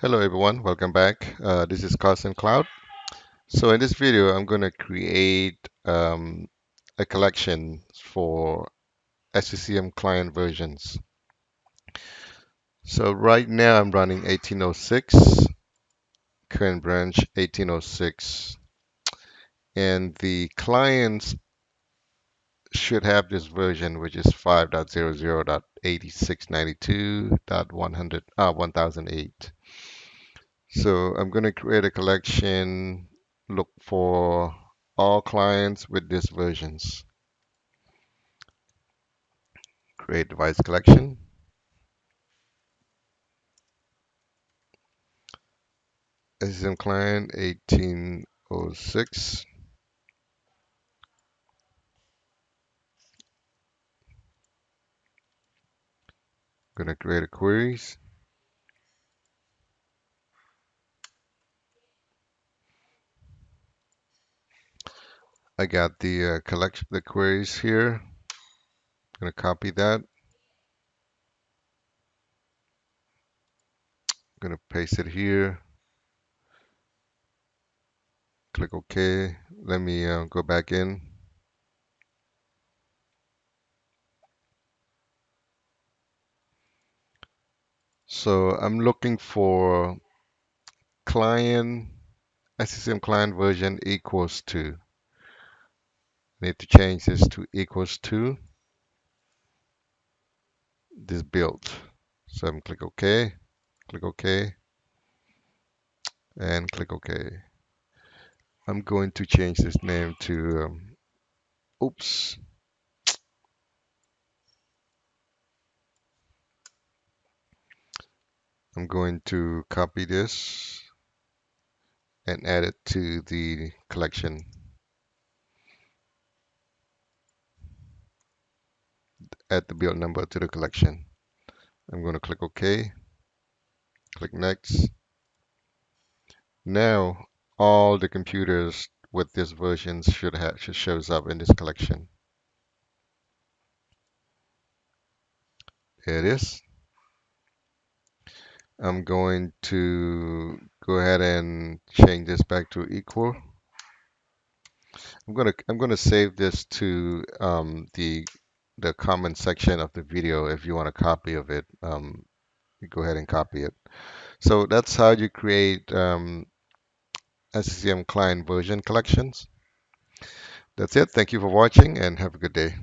Hello everyone, welcome back. This is Carson Cloud. So in this video, I'm going to create a collection for SCCM client versions. So right now I'm running 1806, current branch 1806, and the clients should have this version, which is 5.00.8692.100 1008. So I'm going to create a collection, look for all clients with these versions. Create device collection. SSM client 1806. I'm going to create a queries. I got the collection, the queries here. I'm going to copy that. I'm going to paste it here. Click OK. Let me go back in. So I'm looking for client SCCM client version equals to. I need to change this to equals to this build. So I'm click OK, and click OK. I'm going to change this name to oops. I'm going to copy this and add it to the collection. Add the build number to the collection. I'm going to click OK, click next. Now all the computers with this version should shows up in this collection. There it is. I'm going to go ahead and change this back to equal. I'm gonna save this to the comment section of the video. If you want a copy of it, you go ahead and copy it. So that's how you create SCCM client version collections. That's it. Thank you for watching and have a good day.